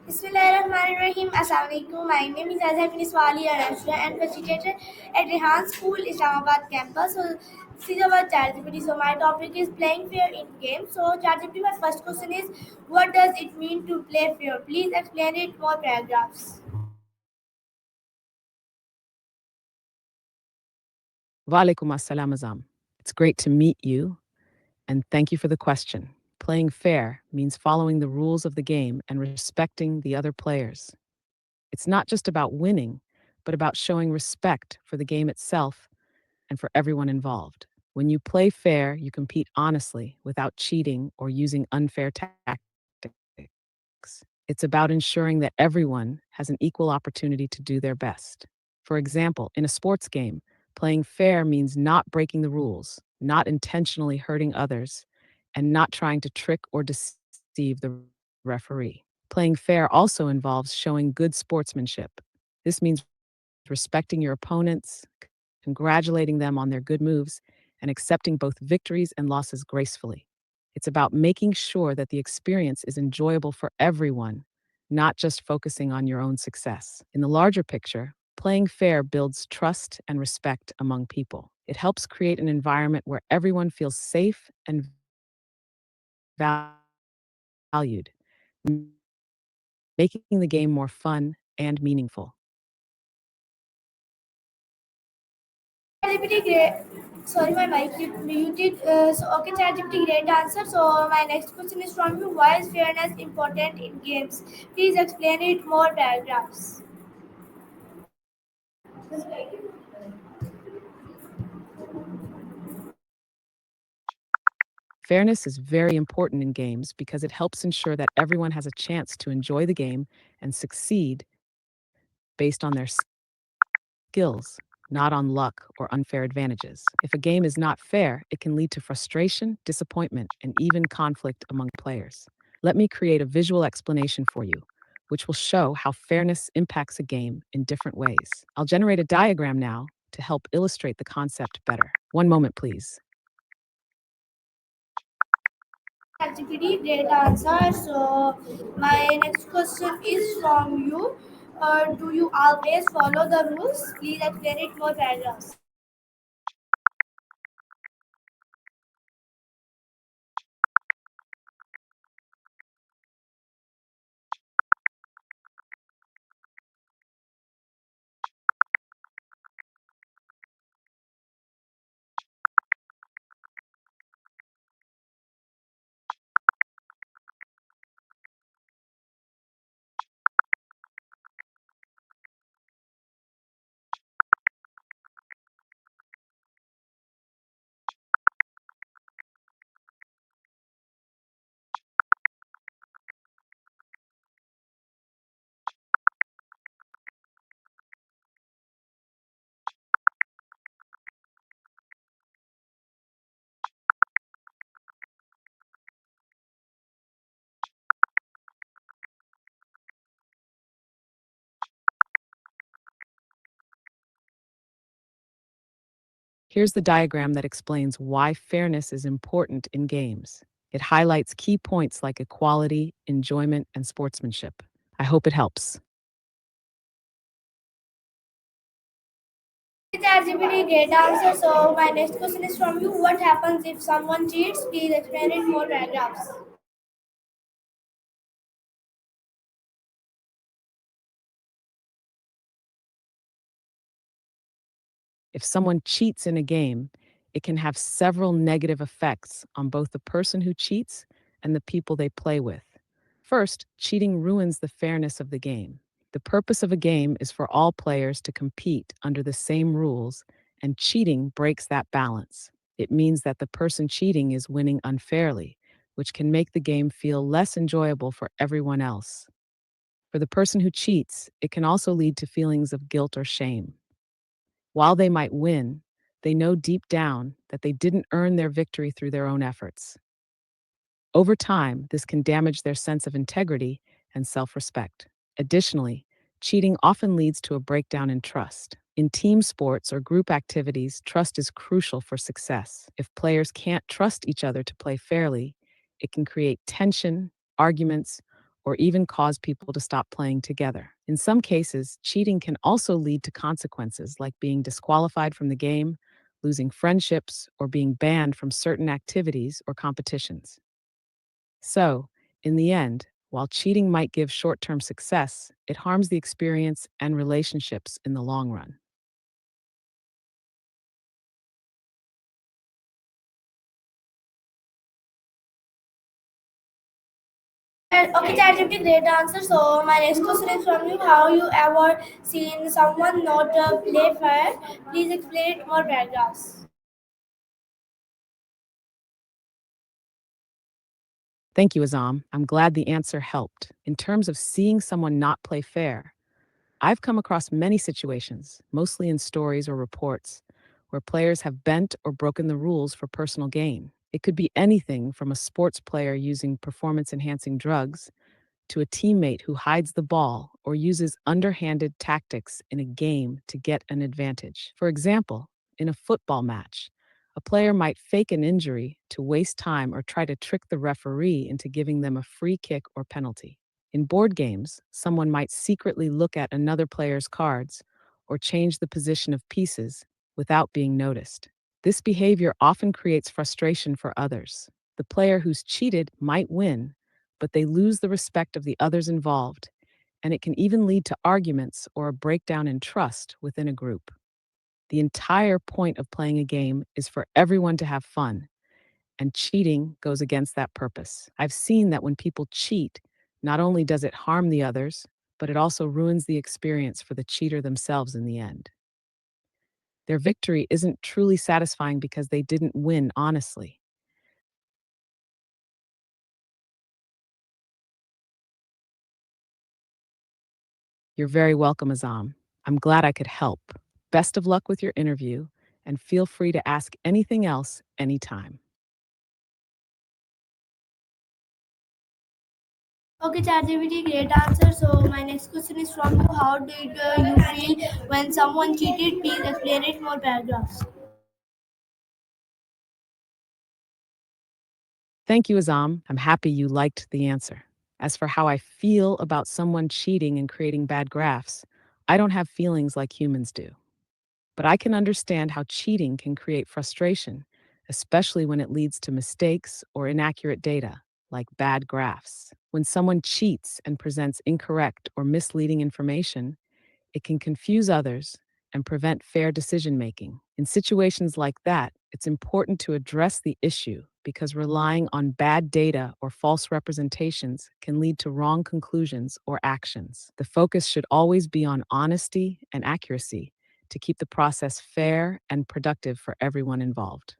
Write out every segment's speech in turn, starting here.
Bismillahirrahmanirrahim. Assalamualaikum. My name is Azhar Finiswali Arashia and facilitator at Rehan School, Islamabad campus. So, this is about ChatGPT. So, my topic is playing fair in games. So, ChatGPT, my first question is, what does it mean to play fair? Please explain it more paragraphs. Walaikum assalam Azam. It's great to meet you, and thank you for the question. Playing fair means following the rules of the game and respecting the other players. It's not just about winning, but about showing respect for the game itself and for everyone involved. When you play fair, you compete honestly without cheating or using unfair tactics. It's about ensuring that everyone has an equal opportunity to do their best. For example, in a sports game, playing fair means not breaking the rules, not intentionally hurting others, and not trying to trick or deceive the referee. Playing fair also involves showing good sportsmanship. This means respecting your opponents, congratulating them on their good moves, and accepting both victories and losses gracefully. It's about making sure that the experience is enjoyable for everyone, not just focusing on your own success. In the larger picture, playing fair builds trust and respect among people. It helps create an environment where everyone feels safe and valued, making the game more fun and meaningful. ChatGPT, great. Sorry, my mic muted. Okay, ChatGPT, great answer. So, my next question is from you. Why is fairness important in games? Please explain it more paragraphs. Fairness is very important in games because it helps ensure that everyone has a chance to enjoy the game and succeed based on their skills, not on luck or unfair advantages. If a game is not fair, it can lead to frustration, disappointment, and even conflict among players. Let me create a visual explanation for you, which will show how fairness impacts a game in different ways. I'll generate a diagram now to help illustrate the concept better. One moment, please. ChatGPT, great answer. So, my next question is from you. Do you always follow the rules? Please explain it more paragraphs. Here's the diagram that explains why fairness is important in games. It highlights key points like equality, enjoyment, and sportsmanship. I hope it helps. ChatGPT, great answer. So, my next question is from you. What happens if someone cheats? Please explain it more paragraphs. If someone cheats in a game, it can have several negative effects on both the person who cheats and the people they play with. First, cheating ruins the fairness of the game. The purpose of a game is for all players to compete under the same rules, and cheating breaks that balance. It means that the person cheating is winning unfairly, which can make the game feel less enjoyable for everyone else. For the person who cheats, it can also lead to feelings of guilt or shame. While they might win, they know deep down that they didn't earn their victory through their own efforts. Over time, this can damage their sense of integrity and self respect. Additionally, cheating often leads to a breakdown in trust. In team sports or group activities, trust is crucial for success. If players can't trust each other to play fairly, it can create tension, arguments, or even cause people to stop playing together. In some cases, cheating can also lead to consequences like being disqualified from the game, losing friendships, or being banned from certain activities or competitions. So, in the end, while cheating might give short term success, it harms the experience and relationships in the long run. Okay, ChatGPT, great answer. So my next question is from you. How you ever seen someone not play fair? Please explain it more paragraphs. Thank you, Azam. I'm glad the answer helped. In terms of seeing someone not play fair, I've come across many situations, mostly in stories or reports, where players have bent or broken the rules for personal gain. It could be anything from a sports player using performance enhancing drugs to a teammate who hides the ball or uses underhanded tactics in a game to get an advantage. For example, in a football match, a player might fake an injury to waste time or try to trick the referee into giving them a free kick or penalty. In board games, someone might secretly look at another player's cards or change the position of pieces without being noticed. This behavior often creates frustration for others. The player who's cheated might win, but they lose the respect of the others involved, and it can even lead to arguments or a breakdown in trust within a group. The entire point of playing a game is for everyone to have fun, and cheating goes against that purpose. I've seen that when people cheat, not only does it harm the others, but it also ruins the experience for the cheater themselves in the end. Their victory isn't truly satisfying because they didn't win honestly. You're very welcome, Azam. I'm glad I could help. Best of luck with your interview, and feel free to ask anything else anytime. Okay, ChatGPT, great answer. So my next question is from you. How did you feel when someone cheated? Please explain it more paragraphs. Thank you, Azam. I'm happy you liked the answer. As for how I feel about someone cheating and creating bad graphs, I don't have feelings like humans do. But I can understand how cheating can create frustration, especially when it leads to mistakes or inaccurate data, like bad graphs. When someone cheats and presents incorrect or misleading information, it can confuse others and prevent fair decision making. In situations like that, it's important to address the issue because relying on bad data or false representations can lead to wrong conclusions or actions. The focus should always be on honesty and accuracy to keep the process fair and productive for everyone involved.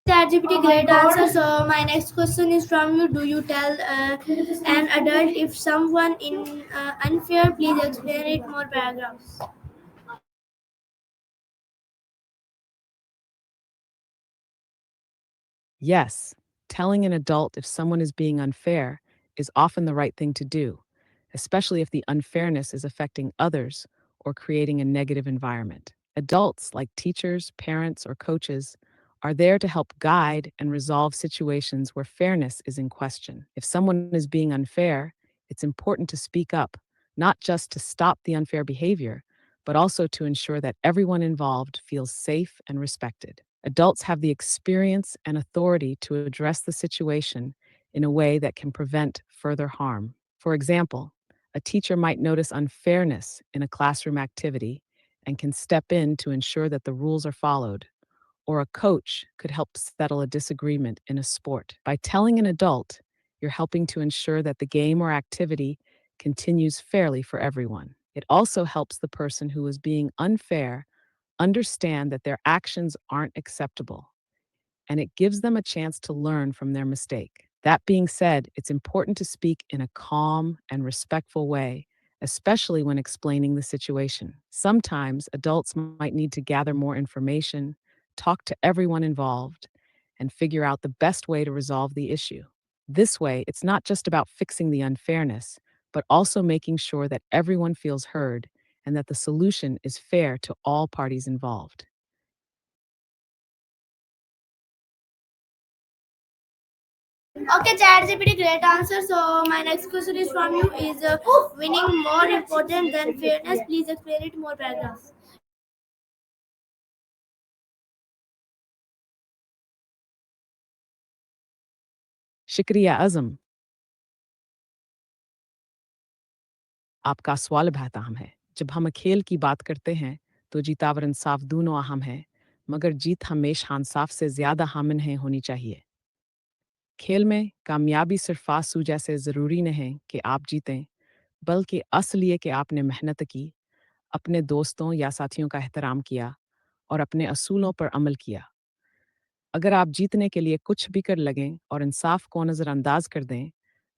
ChatGPT, great answer. So my next question is from you. Do you tell an adult if someone in unfair? Please explain it more paragraphs. Yes, telling an adult if someone is being unfair is often the right thing to do, especially if the unfairness is affecting others or creating a negative environment. Adults, like teachers, parents, or coaches, are there to help guide and resolve situations where fairness is in question. If someone is being unfair, it's important to speak up, not just to stop the unfair behavior, but also to ensure that everyone involved feels safe and respected. Adults have the experience and authority to address the situation in a way that can prevent further harm. For example, a teacher might notice unfairness in a classroom activity and can step in to ensure that the rules are followed, or a coach could help settle a disagreement in a sport. By telling an adult, you're helping to ensure that the game or activity continues fairly for everyone. It also helps the person who is being unfair understand that their actions aren't acceptable, and it gives them a chance to learn from their mistake. That being said, it's important to speak in a calm and respectful way, especially when explaining the situation. Sometimes adults might need to gather more information, talk to everyone involved, and figure out the best way to resolve the issue. This way, it's not just about fixing the unfairness, but also making sure that everyone feels heard and that the solution is fair to all parties involved. Okay, ChatGPT, great answer. So my next question is from you: Is winning more important than fairness? Please explain it more paragraphs. Shukriya Azam, आपका सवाल बहुत अहम है। जब हम खेल की बात करते हैं, तो जीत और इंसाफ दोनों अहम हैं, मगर जीत हमेशा इंसाफ से ज़्यादा हामिन है होनी चाहिए। खेल में कामयाबी सिर्फ आंसू जैसे ज़रूरी नहीं कि आप जीतें, बल्कि असली है कि आपने मेहनत की, अपने दोस्तों या साथियों का एहतराम किया और अपने असूलों पर अमल किया। अगर आप जीतने के लिए कुछ भी कर लगें और इंसाफ को नज़रअंदाज कर दें,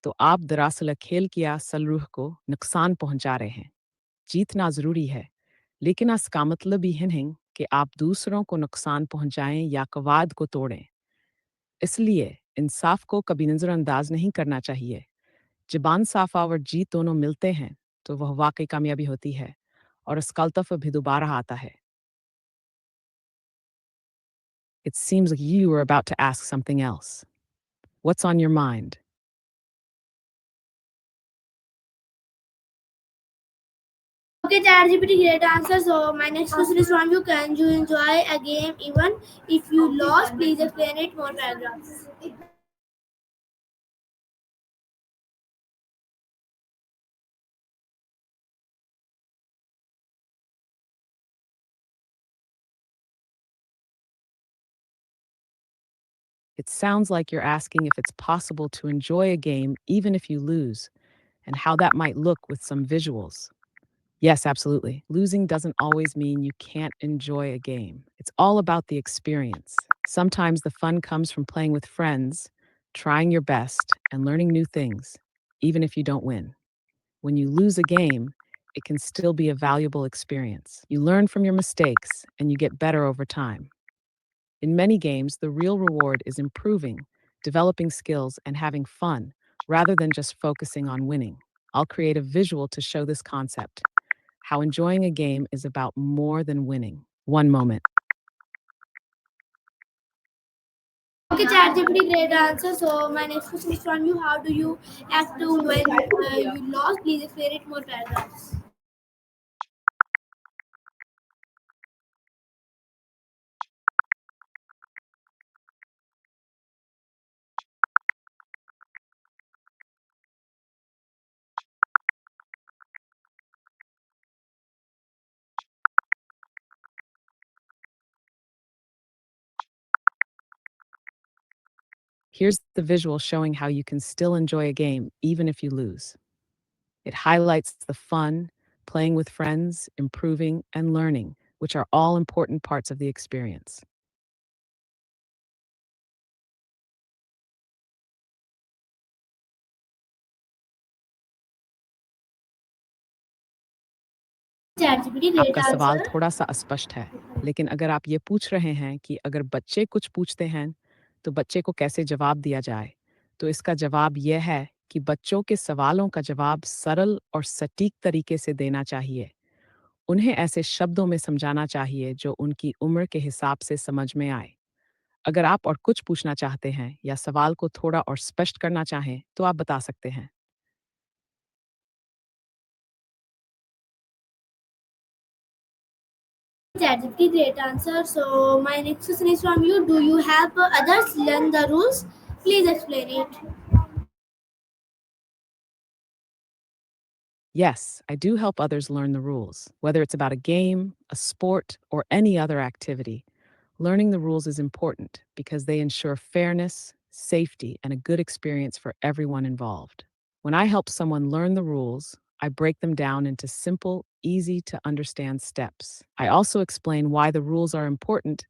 तो आप दरअसल खेल की असल रूह को नुकसान पहुंचा रहे हैं। जीतना ज़रूरी है, लेकिन इसका मतलब ये नहीं कि आप दूसरों को नुकसान पहुंचाएं या कवायद को तोड़ें। इसलिए इंसाफ को कभी नज़रअंदाज नहीं करना चाहिए। ज़बान साफ़ और जीत दोनों मिलते हैं, तो वह वाक़ई कामयाबी होती है और इसका अल्तफ़ भी दोबारा आता है। It seems like you were about to ask something else. What's on your mind? Okay, ChatGPT, great answer. So my next question is from you: Can you enjoy a game even if you lost? Please explain it more paragraphs. It sounds like you're asking if it's possible to enjoy a game even if you lose, and how that might look with some visuals. Yes, absolutely. Losing doesn't always mean you can't enjoy a game. It's all about the experience. Sometimes the fun comes from playing with friends, trying your best, and learning new things, even if you don't win. When you lose a game, it can still be a valuable experience. You learn from your mistakes and you get better over time. In many games, the real reward is improving, developing skills, and having fun, rather than just focusing on winning. I'll create a visual to show this concept: how enjoying a game is about more than winning. One moment. Okay, ChatGPT, great answer. So my next question is from you: How do you act to when you lost? Please explain it more paragraphs. Here's the visual showing how you can still enjoy a game even if you lose. It highlights the fun, playing with friends, improving, and learning, which are all important parts of the experience. ChatGPT, great आपका सवाल answer. थोड़ा-सा अस्पष्ट है, लेकिन अगर आप ये पूछ रहे हैं कि अगर बच्चे कुछ पूछते हैं, तो बच्चे को कैसे जवाब दिया जाए? तो इसका जवाब ये है कि बच्चों के सवालों का जवाब सरल और सटीक तरीके से देना चाहिए। उन्हें ऐसे शब्दों में समझाना चाहिए जो उनकी उम्र के हिसाब से समझ में आए। अगर आप और कुछ पूछना चाहते हैं या सवाल को थोड़ा और स्पष्ट करना चाहें, तो आप बता सकते हैं। ChatGPT, great answer. So my next question is from you: Do you help others learn the rules? Please explain it. Yes, I do help others learn the rules, whether it's about a game, a sport, or any other activity. Learning the rules is important because they ensure fairness, safety, and a good experience for everyone involved. When I help someone learn the rules, I break them down into simple, easy to understand steps. I also explain why the rules are important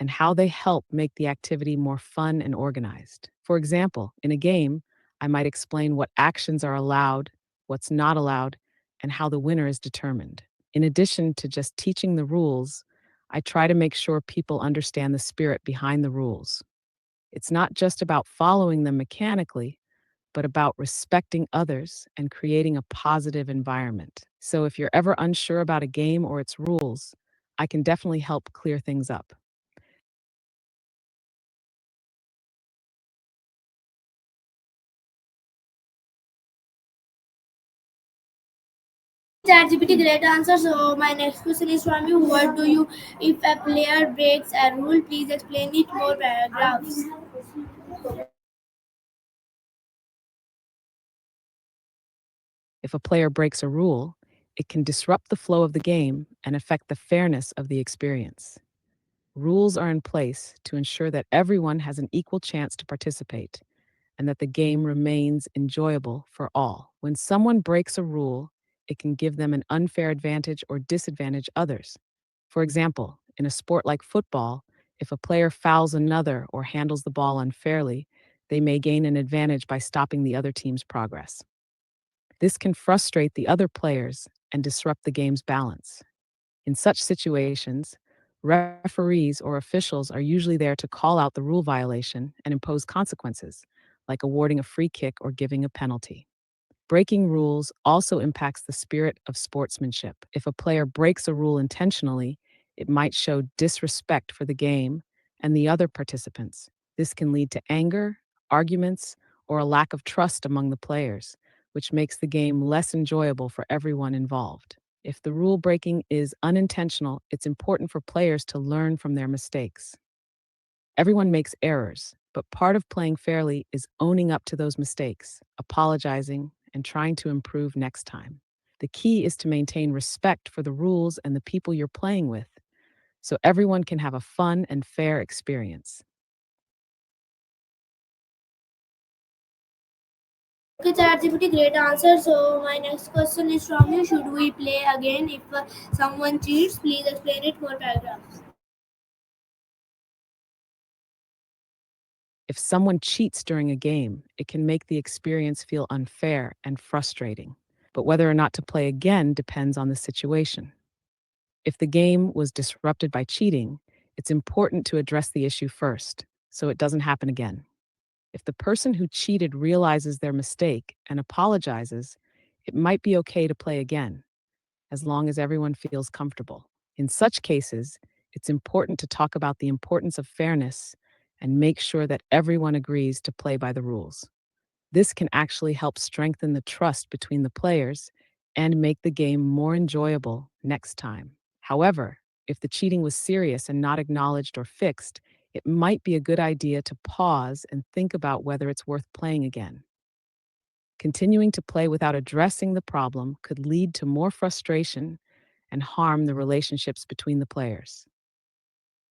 and how they help make the activity more fun and organized. For example, in a game, I might explain what actions are allowed, what's not allowed, and how the winner is determined. In addition to just teaching the rules, I try to make sure people understand the spirit behind the rules. It's not just about following them mechanically, but about respecting others and creating a positive environment. So if you're ever unsure about a game or its rules, I can definitely help clear things up. ChatGPT, great answer. So my next question is from you. What do you if a player breaks a rule? Please explain it more paragraphs. If a player breaks a rule, it can disrupt the flow of the game and affect the fairness of the experience. Rules are in place to ensure that everyone has an equal chance to participate and that the game remains enjoyable for all. When someone breaks a rule, it can give them an unfair advantage or disadvantage others. For example, in a sport like football, if a player fouls another or handles the ball unfairly, they may gain an advantage by stopping the other team's progress. This can frustrate the other players and disrupt the game's balance. In such situations, referees or officials are usually there to call out the rule violation and impose consequences, like awarding a free kick or giving a penalty. Breaking rules also impacts the spirit of sportsmanship. If a player breaks a rule intentionally, it might show disrespect for the game and the other participants. This can lead to anger, arguments, or a lack of trust among the players, which makes the game less enjoyable for everyone involved. If the rule breaking is unintentional, it's important for players to learn from their mistakes. Everyone makes errors, but part of playing fairly is owning up to those mistakes, apologizing, and trying to improve next time. The key is to maintain respect for the rules and the people you're playing with so everyone can have a fun and fair experience. Okay, ChatGPT, great answer. So my next question is from you. Should we play again if someone cheats? Please explain it more paragraphs. If someone cheats during a game, it can make the experience feel unfair and frustrating. But whether or not to play again depends on the situation. If the game was disrupted by cheating, it's important to address the issue first so it doesn't happen again. If the person who cheated realizes their mistake and apologizes, it might be okay to play again, as long as everyone feels comfortable. In such cases, it's important to talk about the importance of fairness and make sure that everyone agrees to play by the rules. This can actually help strengthen the trust between the players and make the game more enjoyable next time. However, if the cheating was serious and not acknowledged or fixed, it might be a good idea to pause and think about whether it's worth playing again. Continuing to play without addressing the problem could lead to more frustration and harm the relationships between the players.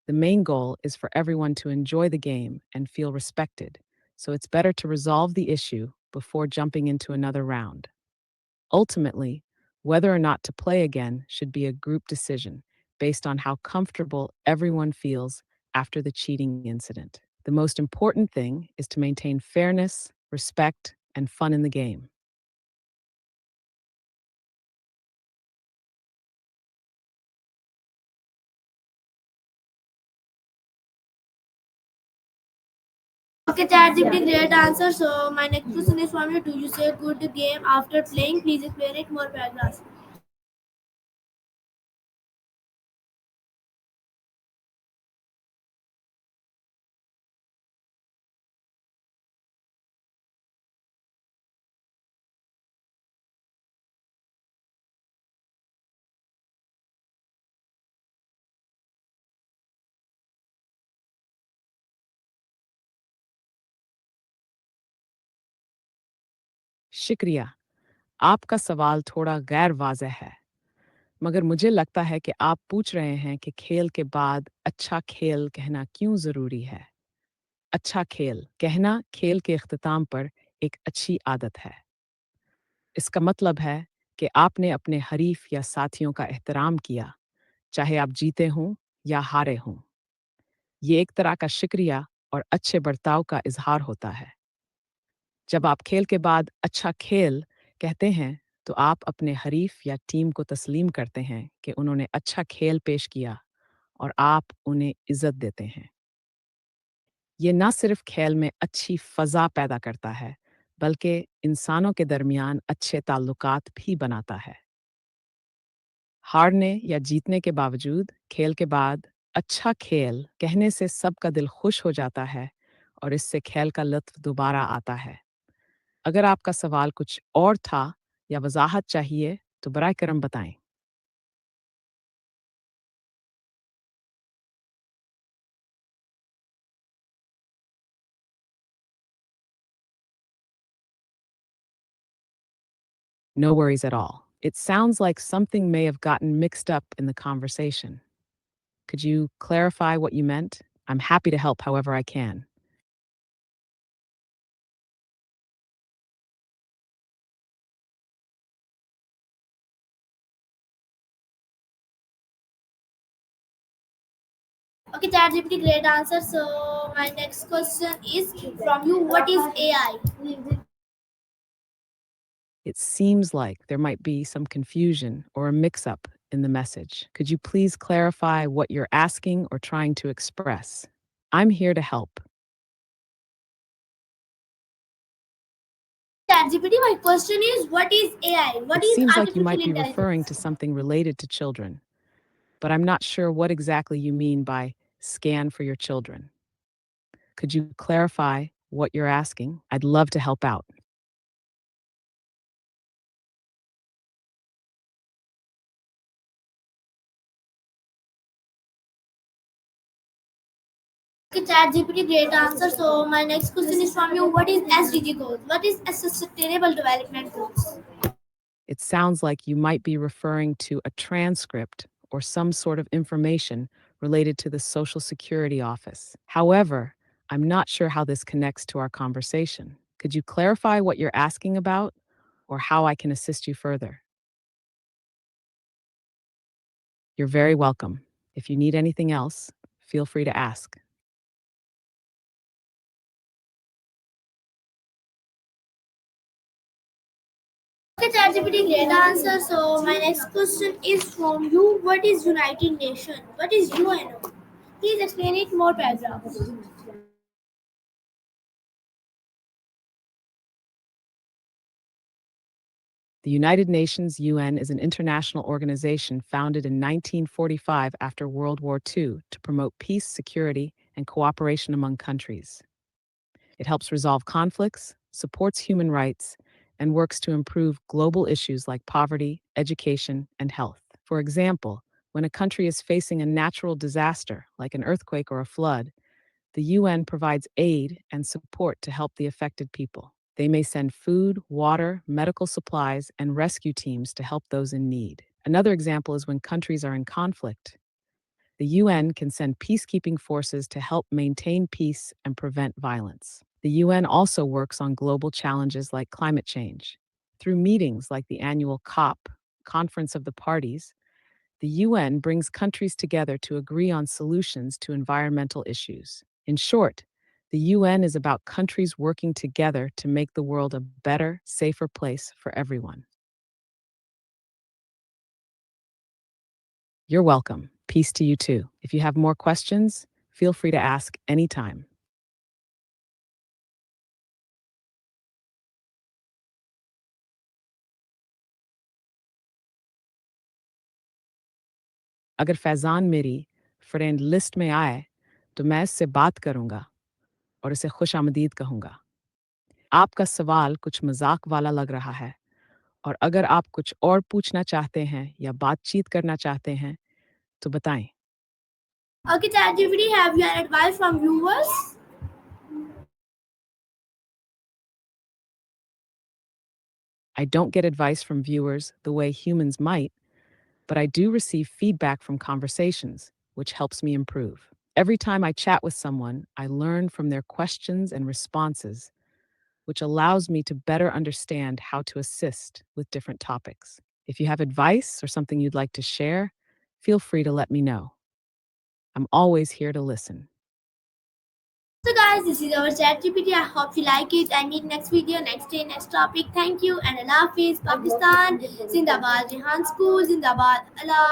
The main goal is for everyone to enjoy the game and feel respected, so it's better to resolve the issue before jumping into another round. Ultimately, whether or not to play again should be a group decision based on how comfortable everyone feels after the cheating incident. The most important thing is to maintain fairness, respect, and fun in the game. Okay, ChatGPT, great answer. So my next question is from you. Do you say good game after playing? Please explain it more paragraphs. शुक्रिया। आपका सवाल थोड़ा गैर वाज़ेह है, मगर मुझे लगता है कि आप पूछ रहे हैं कि खेल के बाद अच्छा खेल कहना क्यों ज़रूरी है। अच्छा खेल कहना खेल के इख्तिताम पर एक अच्छी आदत है। इसका मतलब है कि आपने अपने हरीफ या साथियों का एहतराम किया, चाहे आप जीते हों या हारे हों। ये एक तरह का शुक्रिया और अच्छे बर्ताव का इज़हार होता है। जब आप खेल के बाद अच्छा खेल कहते हैं, तो आप अपने हरीफ या टीम को तस्लीम करते हैं कि उन्होंने अच्छा खेल पेश किया और आप उन्हें इज़्ज़त देते हैं। ये ना सिर्फ खेल में अच्छी फ़ज़ा पैदा करता है, बल्कि इंसानों के दरमियान अच्छे ताल्लुकात भी बनाता है। हारने या जीतने के बावजूद खेल के बाद अच्छा खेल कहने से सबका दिल खुश हो जाता है और इससे खेल का लुत्फ दोबारा आता है। अगर आपका सवाल कुछ और था या वजाहत चाहिए तो बराए करम बताएं। No worries at all. It sounds like something may have gotten mixed up in the conversation. Could you clarify what you meant? I'm happy to help however I can. Okay, ChatGPT, great answer. So my next question is from you. What is AI? It seems like there might be some confusion or a mix up in the message. Could you please clarify what you're asking or trying to express? I'm here to help. ChatGPT, my question is what is AI? What It is seems like you artificial might be referring to intelligence? something related to children, but I'm not sure what exactly you mean by scan for your children. Could you clarify what you're asking? I'd love to help out. Okay, ChatGPT, great answer. So my next question is from you. What is SDG goals? What is Sustainable Development Goals? It sounds like you might be referring to a transcript or some sort of information related to the Social Security Office. However, I'm not sure how this connects to our conversation. Could you clarify what you're asking about or how I can assist you further? You're very welcome. If you need anything else, feel free to ask. Okay, ChatGPT, great answer. So my next question is from you. What is United Nations? What is UNO? Please explain it more paragraphs. The United Nations UN is an international organization founded in 1945 after World War II to promote peace, security, and cooperation among countries. It helps resolve conflicts, supports human rights, and works to improve global issues like poverty, education, and health. For example, when a country is facing a natural disaster like an earthquake or a flood, the UN provides aid and support to help the affected people. They may send food, water, medical supplies, and rescue teams to help those in need. Another example is when countries are in conflict. The UN can send peacekeeping forces to help maintain peace and prevent violence. The UN also works on global challenges like climate change. Through meetings like the annual COP, Conference of the Parties, the UN brings countries together to agree on solutions to environmental issues. In short, the UN is about countries working together to make the world a better, safer place for everyone. You're welcome. Peace to you too. If you have more questions, feel free to ask anytime. अगर फैज़ान मेरी friend list में आए, तो मैं इससे बात करूँगा और इसे खुशामदीद कहूँगा। आपका सवाल कुछ मज़ाक वाला लग रहा है और अगर आप कुछ और पूछना चाहते हैं या बातचीत करना चाहते हैं, तो बताएँ। Okay, ChatGPT, have you an advice from viewers? I don't get advice from viewers the way humans might, but I do receive feedback from conversations, which helps me improve. Every time I chat with someone, I learn from their questions and responses, which allows me to better understand how to assist with different topics. If you have advice or something you'd like to share, feel free to let me know. I'm always here to listen. So guys, this is our ChatGPT. I hope you like it. I meet next video, next day, next topic. Thank you and Allah Hafiz. Pakistan, Zindabad. Rehan School, Zindabad. Allah.